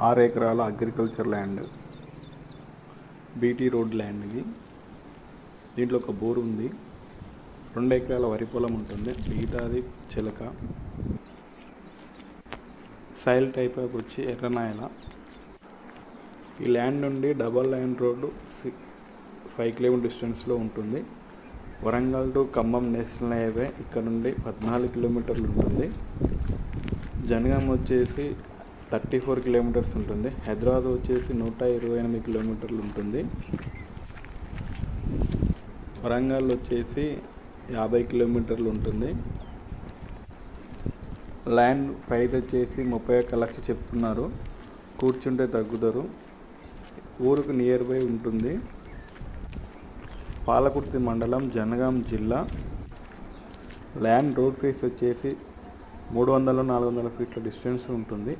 6 ఎకరాల agriculture land, BT road land ఇది. దీంట్లో ఒక బోరు ఉంది. 2 ఎకరాల వరి పొలం ఉంటుంది. మిగతాది చిలక. సైల్ టైప్ వచ్చి ఎర్రనాయల. ఈ ల్యాండ్ నుండి డబల్ లైన్ రోడ్డు 5 కిలోమీటర్ డిస్టెన్స్లో ఉంటుంది. Warangal to Khammam national highway ఇక్కడ నుండి 14 కిలోమీటర్లు ఉంటుంది. జనగాం వచ్చేసి 34 కిలోమీటర్స్ ఉంటుంది. హైదరాబాద్ వచ్చేసి 128 కిలోమీటర్లు ఉంటుంది. వరంగల్ వచ్చేసి 50 కిలోమీటర్లు ఉంటుంది. ల్యాండ్ ప్రైస్ వచ్చేసి 31 లక్షలు చెప్తున్నారు. కూర్చుంటే తగ్గుతారు. ఊరుకు నియర్ బై ఉంటుంది. పాలకుర్తి మండలం, జనగాం జిల్లా. ల్యాండ్ రోడ్ ఫేస్ వచ్చేసి 300-400 ఫీట్ల డిస్టెన్స్ ఉంటుంది.